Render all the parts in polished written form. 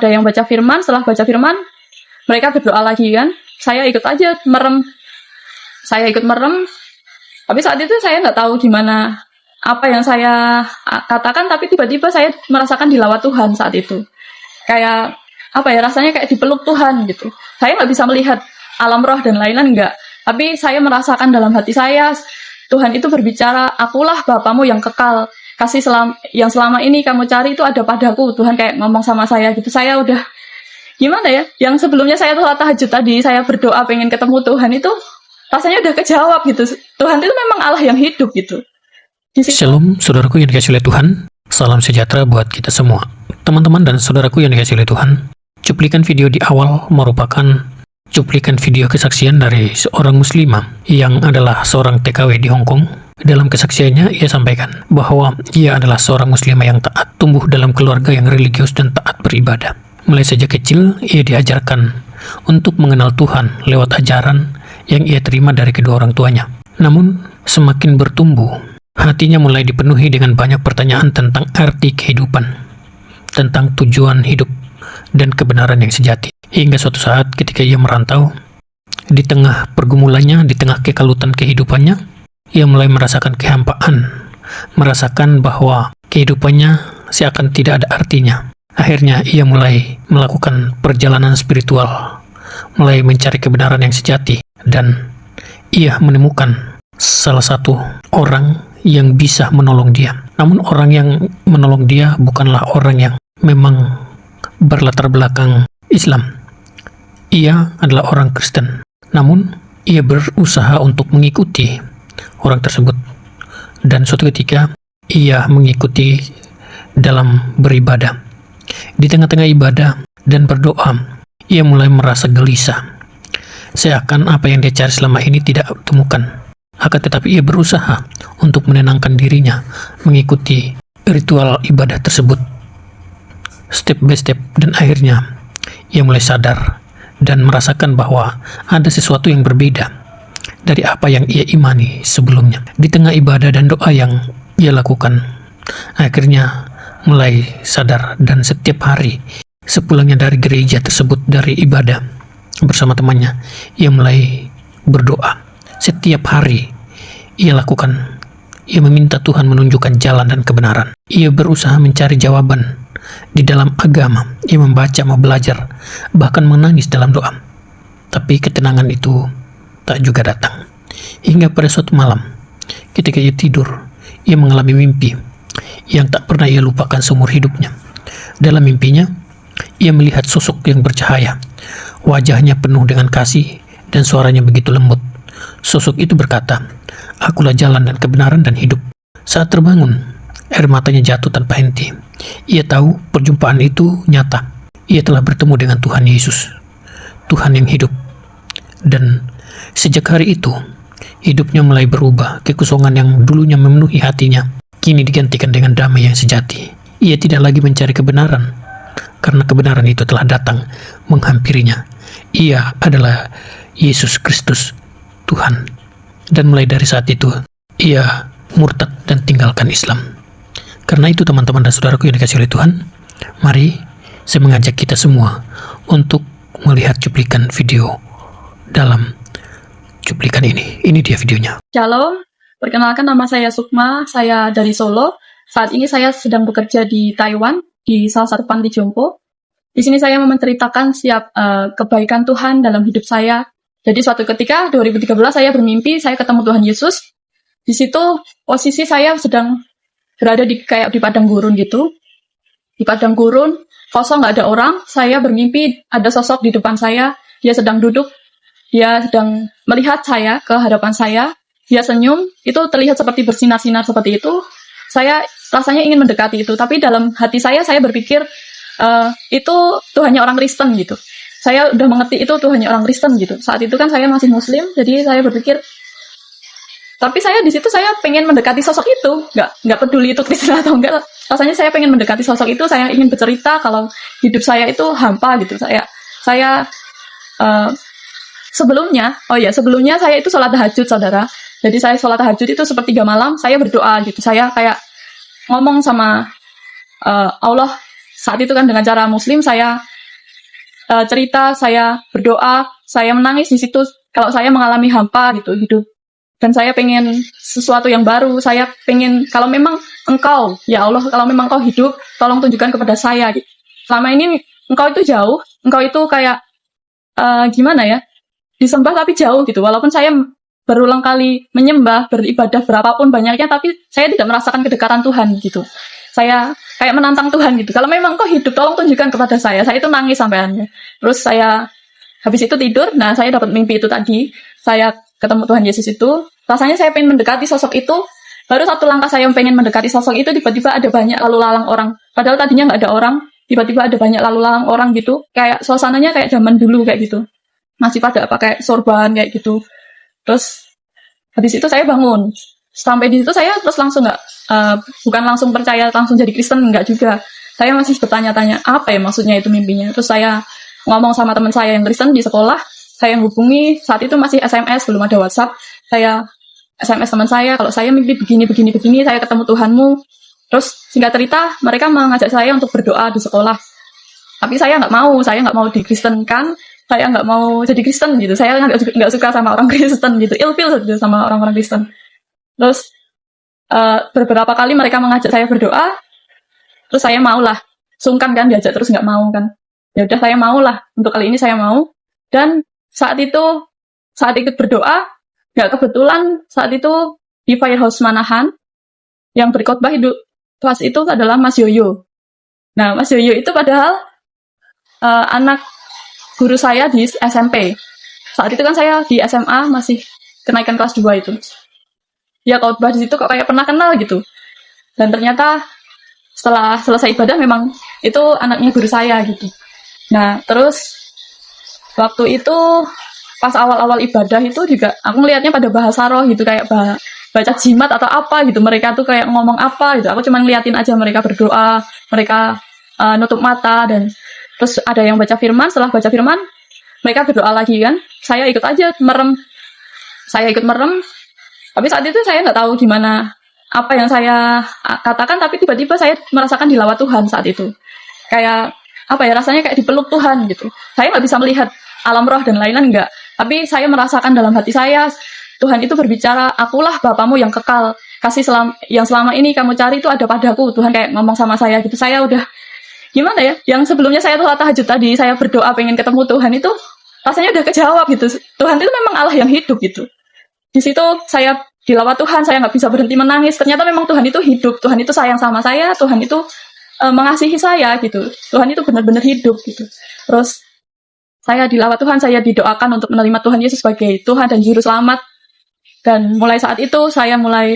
ada yang baca firman, setelah baca firman mereka berdoa lagi kan. Saya ikut aja merem. Saya ikut merem. Tapi saat itu saya nggak tahu gimana apa yang saya katakan, tapi tiba-tiba saya merasakan dilawat Tuhan saat itu. Kayak apa ya, rasanya kayak dipeluk Tuhan gitu. Saya nggak bisa melihat alam roh dan lain-lain, enggak. Tapi saya merasakan dalam hati saya, Tuhan itu berbicara, akulah Bapamu yang kekal. Kasih yang selama ini kamu cari itu ada padaku. Tuhan kayak ngomong sama saya gitu. Saya udah, gimana ya, yang sebelumnya saya sholat tahajud tadi, saya berdoa pengen ketemu Tuhan itu, rasanya udah kejawab gitu. Tuhan itu memang Allah yang hidup gitu. Shalom, saudaraku yang dikasihi oleh Tuhan. Salam sejahtera buat kita semua. Teman-teman dan saudaraku yang dikasihi oleh Tuhan, cuplikan video di awal merupakan cuplikan video kesaksian dari seorang muslimah yang adalah seorang TKW di Hong Kong. Dalam kesaksiannya, ia sampaikan bahwa ia adalah seorang muslimah yang taat, tumbuh dalam keluarga yang religius dan taat beribadah. Mulai sejak kecil, ia diajarkan untuk mengenal Tuhan lewat ajaran yang ia terima dari kedua orang tuanya. Namun, semakin bertumbuh, hatinya mulai dipenuhi dengan banyak pertanyaan tentang arti kehidupan, tentang tujuan hidup, dan kebenaran yang sejati. Hingga suatu saat ketika ia merantau, di tengah pergumulannya, di tengah kekalutan kehidupannya, ia mulai merasakan kehampaan, merasakan bahwa kehidupannya seakan tidak ada artinya. Akhirnya ia mulai melakukan perjalanan spiritual, mulai mencari kebenaran yang sejati, dan ia menemukan salah satu orang yang bisa menolong dia. Namun orang yang menolong dia bukanlah orang yang memang berlatar belakang Islam. Ia adalah orang Kristen. Namun ia berusaha untuk mengikuti orang tersebut. Dan suatu ketika ia mengikuti dalam beribadah. Di tengah-tengah ibadah dan berdoa, ia mulai merasa gelisah. Seakan apa yang dia cari selama ini tidak ditemukan. Akan tetapi ia berusaha untuk menenangkan dirinya, mengikuti ritual ibadah tersebut step by step, dan akhirnya ia mulai sadar dan merasakan bahwa ada sesuatu yang berbeda dari apa yang ia imani sebelumnya. Di tengah ibadah dan doa yang ia lakukan, akhirnya mulai sadar, dan setiap hari sepulangnya dari gereja tersebut, dari ibadah bersama temannya, ia mulai berdoa. Setiap hari ia lakukan, ia meminta Tuhan menunjukkan jalan dan kebenaran. Ia berusaha mencari jawaban di dalam agama. Ia membaca, mau belajar, bahkan menangis dalam doa. Tapi ketenangan itu tak juga datang. Hingga pada suatu malam, ketika ia tidur, ia mengalami mimpi yang tak pernah ia lupakan seumur hidupnya. Dalam mimpinya, ia melihat sosok yang bercahaya. Wajahnya penuh dengan kasih dan suaranya begitu lembut. Sosok itu berkata, "Akulah jalan dan kebenaran dan hidup." Saat terbangun, air matanya jatuh tanpa henti. Ia tahu perjumpaan itu nyata. Ia telah bertemu dengan Tuhan Yesus, Tuhan yang hidup. Dan sejak hari itu, hidupnya mulai berubah. Kekosongan yang dulunya memenuhi hatinya kini digantikan dengan damai yang sejati. Ia tidak lagi mencari kebenaran, karena kebenaran itu telah datang menghampirinya. Ia adalah Yesus Kristus, Tuhan. Dan mulai dari saat itu, ia murtad dan tinggalkan Islam. Karena itu teman-teman dan saudaraku yang dikasihi oleh Tuhan, mari saya mengajak kita semua untuk melihat cuplikan video dalam cuplikan ini. Ini dia videonya. Shalom, perkenalkan nama saya Sukma, saya dari Solo. Saat ini saya sedang bekerja di Taiwan, di salah satu panti jompo. Di sini saya mau menceritakan kebaikan Tuhan dalam hidup saya. Jadi suatu ketika 2013 saya bermimpi saya ketemu Tuhan Yesus. Di situ posisi saya sedang berada di padang gurun gitu. Di padang gurun, kosong, nggak ada orang. Saya bermimpi ada sosok di depan saya. Dia sedang duduk. Dia sedang melihat saya ke hadapan saya. Dia senyum. Itu terlihat seperti bersinar-sinar seperti itu. Saya rasanya ingin mendekati itu. Tapi dalam hati saya berpikir itu Tuhannya orang Kristen gitu. Saya udah mengerti itu Tuhannya orang Kristen gitu. Saat itu kan saya masih Muslim. Jadi saya berpikir, tapi saya di situ saya pengen mendekati sosok itu, nggak peduli itu Kristen atau enggak. Rasanya saya pengen mendekati sosok itu, saya ingin bercerita kalau hidup saya itu hampa gitu. Sebelumnya saya itu sholat tahajud, saudara. Jadi saya sholat tahajud itu sepertiga malam, saya berdoa gitu. Saya kayak ngomong sama Allah saat itu kan dengan cara Muslim. Saya cerita, saya berdoa, saya menangis di situ kalau saya mengalami hampa gitu hidup. Dan saya pengen sesuatu yang baru. Saya pengen, kalau memang Engkau, ya Allah, kalau memang Engkau hidup, tolong tunjukkan kepada saya. Gitu. Selama ini Engkau itu jauh, Engkau itu kayak gimana ya, disembah tapi jauh gitu. Walaupun saya berulang kali menyembah, beribadah berapapun banyaknya, tapi saya tidak merasakan kedekatan Tuhan gitu. Saya kayak menantang Tuhan gitu. Kalau memang Engkau hidup, tolong tunjukkan kepada saya. Saya itu nangis sampeannya. Terus saya habis itu tidur, nah saya dapat mimpi itu tadi. Saya ketemu Tuhan Yesus itu, rasanya saya pengen mendekati sosok itu. Baru satu langkah saya pengen mendekati sosok itu, tiba-tiba ada banyak lalu lalang orang. Padahal tadinya nggak ada orang, tiba-tiba ada banyak lalu lalang orang gitu. Kayak suasananya kayak zaman dulu kayak gitu. Masih pada pakai sorban kayak gitu. Terus habis itu saya bangun. Sampai di situ saya terus langsung bukan langsung percaya, langsung jadi Kristen, enggak juga. Saya masih bertanya-tanya, apa ya maksudnya itu mimpinya. Terus saya ngomong sama teman saya yang Kristen di sekolah, saya hubungi, saat itu masih SMS, belum ada WhatsApp. Saya SMS teman saya, kalau saya mimpi begini, saya ketemu Tuhanmu. Terus singkat cerita, mereka mengajak saya untuk berdoa di sekolah. Tapi saya nggak mau dikristenkan, saya nggak mau jadi Kristen gitu. Saya nggak suka sama orang Kristen gitu, ilfil gitu sama orang-orang Kristen. Terus beberapa kali mereka mengajak saya berdoa, terus saya maulah, sungkan kan diajak terus nggak mau kan. Ya udah saya maulah, untuk kali ini saya mau. Dan saat ikut berdoa, nggak kebetulan saat itu di Firehouse Manahan yang berkhotbah hidup kelas itu adalah Mas Yoyo. Nah, Mas Yoyo itu padahal anak guru saya di SMP. Saat itu kan saya di SMA masih kenaikan kelas 2 itu. Ya khotbah di situ kok kayak pernah kenal gitu. Dan ternyata setelah selesai ibadah memang itu anaknya guru saya gitu. Nah, terus waktu itu pas awal-awal ibadah itu juga aku ngelihatnya pada bahasa roh gitu, kayak baca jimat atau apa gitu. Mereka tuh kayak ngomong apa gitu. Aku cuma ngeliatin aja mereka berdoa, mereka nutup mata, dan terus ada yang baca firman. Setelah baca firman, mereka berdoa lagi kan. Saya ikut aja merem. Tapi saat itu saya nggak tahu gimana apa yang saya katakan, tapi tiba-tiba saya merasakan dilawat Tuhan saat itu. Kayak apa ya, rasanya kayak dipeluk Tuhan gitu. Saya nggak bisa melihat alam roh dan lain-lain, enggak. Tapi saya merasakan dalam hati saya, Tuhan itu berbicara, akulah Bapamu yang kekal. Kasih yang selama ini kamu cari itu ada padaku. Tuhan kayak ngomong sama saya gitu. Saya udah, gimana ya, yang sebelumnya saya sholat tahajud tadi, saya berdoa pengen ketemu Tuhan itu, rasanya udah kejawab gitu. Tuhan itu memang Allah yang hidup gitu. Di situ saya dilawat Tuhan, saya nggak bisa berhenti menangis. Ternyata memang Tuhan itu hidup. Tuhan itu sayang sama saya. Tuhan itu mengasihi saya gitu. Tuhan itu benar-benar hidup gitu. Terus saya dilawat Tuhan, saya didoakan untuk menerima Tuhan Yesus sebagai Tuhan dan Juru Selamat. Dan mulai saat itu saya mulai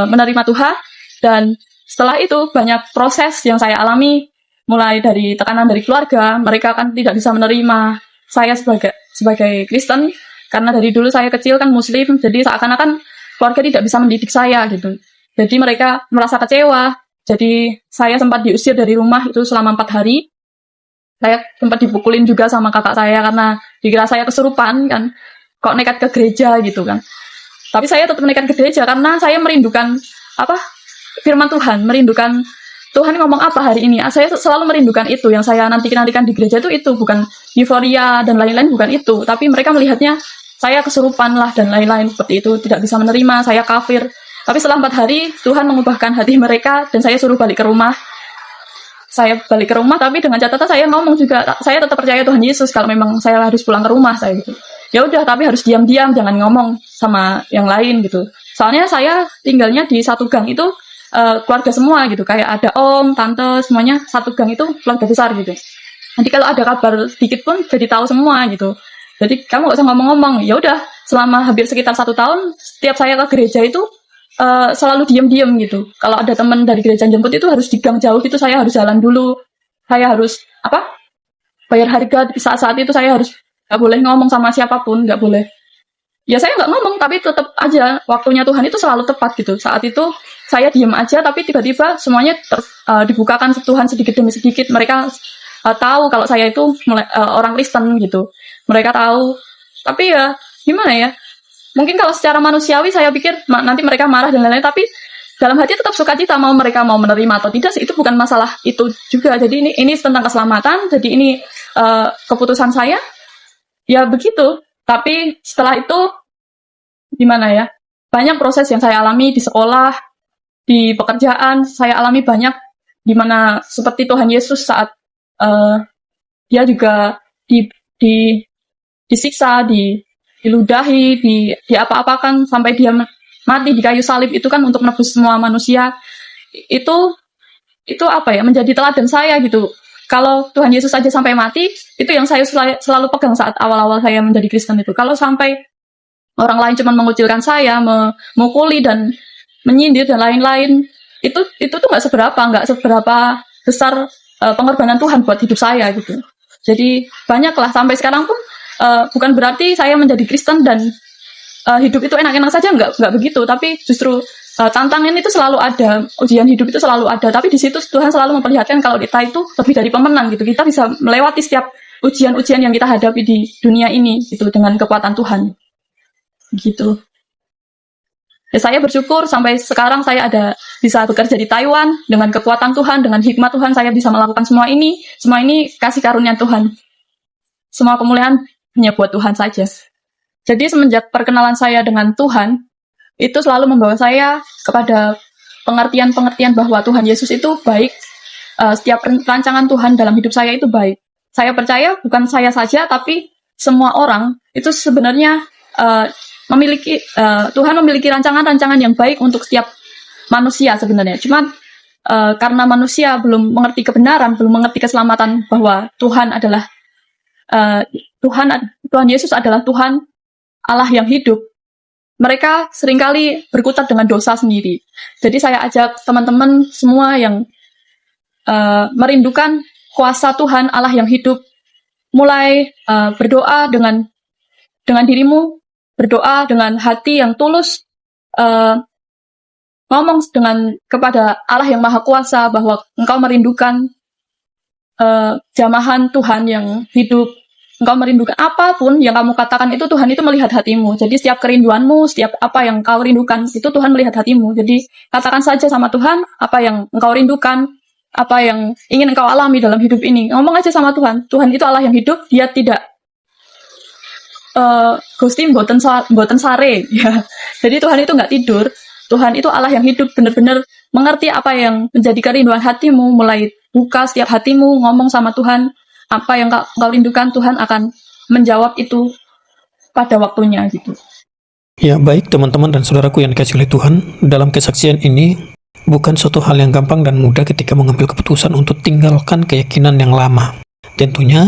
menerima Tuhan. Dan setelah itu banyak proses yang saya alami, mulai dari tekanan dari keluarga. Mereka kan tidak bisa menerima saya sebagai Kristen, karena dari dulu saya kecil kan Muslim, jadi seakan-akan keluarga tidak bisa mendidik saya gitu. Jadi mereka merasa kecewa. Jadi saya sempat diusir dari rumah itu selama 4 hari. Saya sempat dipukulin juga sama kakak saya karena dikira saya kesurupan kan. Kok nekat ke gereja gitu kan. Tapi saya tetap nekat ke gereja karena saya merindukan firman Tuhan, merindukan Tuhan ngomong apa hari ini. Saya selalu merindukan itu. Yang saya nantikan di gereja itu bukan euforia dan lain-lain, bukan itu. Tapi mereka melihatnya saya kesurupan lah dan lain-lain seperti itu, tidak bisa menerima, saya kafir. Tapi setelah 4 hari Tuhan mengubahkan hati mereka dan saya suruh balik ke rumah. Saya balik ke rumah, tapi dengan catatan saya ngomong juga, saya tetap percaya Tuhan Yesus kalau memang saya harus pulang ke rumah saya gitu. Ya udah, tapi harus diam-diam, jangan ngomong sama yang lain gitu. Soalnya saya tinggalnya di satu gang itu keluarga semua gitu, kayak ada om, tante, semuanya satu gang itu keluarga besar gitu. Nanti kalau ada kabar sedikit pun jadi tahu semua gitu. Jadi kamu gak usah ngomong-ngomong. Ya udah, selama hampir sekitar 1 tahun, setiap saya ke gereja itu selalu diam-diam gitu. Kalau ada teman dari gereja jemput itu harus di gang jauh itu, saya harus jalan dulu. Saya harus bayar harga. Saat-saat itu saya harus gak boleh ngomong sama siapapun, gak boleh. Ya saya gak ngomong, tapi tetap aja waktunya Tuhan itu selalu tepat gitu. Saat itu saya diam aja, tapi tiba-tiba semuanya dibukakan Tuhan sedikit demi sedikit. Mereka tahu kalau saya itu orang Kristen gitu. Mereka tahu. Tapi ya gimana ya, mungkin kalau secara manusiawi saya pikir nanti mereka marah dan lain-lain, tapi dalam hati tetap sukacita, mereka mau menerima atau tidak, itu bukan masalah itu juga. Jadi ini tentang keselamatan. Jadi ini keputusan saya ya begitu. Tapi setelah itu gimana ya? Banyak proses yang saya alami di sekolah, di pekerjaan, saya alami banyak di mana seperti Tuhan Yesus saat dia juga disiksa, diludahi, di apa-apakan sampai dia mati di kayu salib itu kan untuk menebus semua manusia. Itu apa ya, menjadi teladan saya gitu. Kalau Tuhan Yesus saja sampai mati, itu yang saya selalu pegang saat awal-awal saya menjadi Kristen itu. Kalau sampai orang lain cuma mengucilkan saya, memukuli dan menyindir dan lain-lain, itu tuh nggak seberapa besar pengorbanan Tuhan buat hidup saya gitu. Jadi banyaklah sampai sekarang pun bukan berarti saya menjadi Kristen dan hidup itu enak-enak saja, nggak begitu. Tapi justru tantangan itu selalu ada, ujian hidup itu selalu ada. Tapi di situ Tuhan selalu memperlihatkan kalau kita itu lebih dari pemenang gitu. Kita bisa melewati setiap ujian-ujian yang kita hadapi di dunia ini gitu dengan kekuatan Tuhan. Gitu. Ya, saya bersyukur sampai sekarang saya bisa bekerja di Taiwan dengan kekuatan Tuhan, dengan hikmat Tuhan saya bisa melakukan semua ini. Semua ini kasih karunia Tuhan. Semua kemuliaan hanya buat Tuhan saja. Jadi semenjak perkenalan saya dengan Tuhan, itu selalu membawa saya kepada pengertian-pengertian bahwa Tuhan Yesus itu baik. Setiap rancangan Tuhan dalam hidup saya itu baik. Saya percaya bukan saya saja, tapi semua orang itu sebenarnya Tuhan memiliki rancangan-rancangan yang baik untuk setiap manusia sebenarnya. Cuman karena manusia belum mengerti kebenaran, belum mengerti keselamatan bahwa Tuhan adalah Tuhan Yesus adalah Tuhan Allah yang hidup. Mereka seringkali berkutat dengan dosa sendiri. Jadi saya ajak teman-teman semua yang merindukan kuasa Tuhan Allah yang hidup, mulai berdoa dengan dirimu, berdoa dengan hati yang tulus, ngomong kepada Allah yang Maha Kuasa bahwa engkau merindukan jamahan Tuhan yang hidup. Engkau merindukan apapun yang kamu katakan itu, Tuhan itu melihat hatimu. Jadi setiap kerinduanmu, setiap apa yang kau rindukan, itu Tuhan melihat hatimu. Jadi katakan saja sama Tuhan apa yang engkau rindukan, apa yang ingin engkau alami dalam hidup ini. Ngomong aja sama Tuhan. Tuhan itu Allah yang hidup, dia tidak Gusti mboten sare. Ya. Jadi Tuhan itu nggak tidur. Tuhan itu Allah yang hidup, benar-benar mengerti apa yang menjadi kerinduan hatimu, mulai buka setiap hatimu, ngomong sama Tuhan. Apa yang kau rindukan, Tuhan akan menjawab itu pada waktunya gitu. Ya, baik teman-teman dan saudaraku yang dikasihi oleh Tuhan, dalam kesaksian ini bukan suatu hal yang gampang dan mudah ketika mengambil keputusan untuk tinggalkan keyakinan yang lama. Tentunya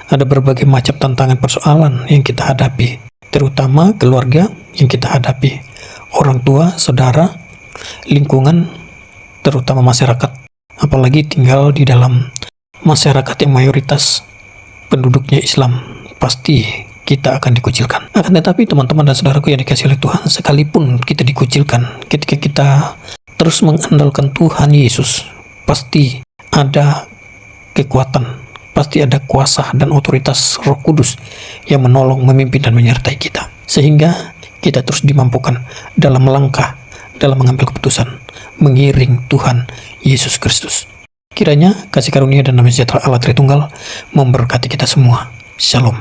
ada berbagai macam tantangan persoalan yang kita hadapi, terutama keluarga yang kita hadapi, orang tua, saudara, lingkungan, terutama masyarakat, apalagi tinggal di dalam masyarakat yang mayoritas penduduknya Islam, pasti kita akan dikucilkan. Akan tetapi teman-teman dan saudaraku yang dikasihi oleh Tuhan, sekalipun kita dikucilkan, ketika kita terus mengandalkan Tuhan Yesus, pasti ada kekuatan, pasti ada kuasa dan otoritas Roh Kudus yang menolong, memimpin dan menyertai kita, sehingga kita terus dimampukan dalam melangkah, dalam mengambil keputusan, mengiring Tuhan Yesus Kristus. Kiranya kasih karunia dan damai sejahtera Allah Tritunggal memberkati kita semua. Shalom.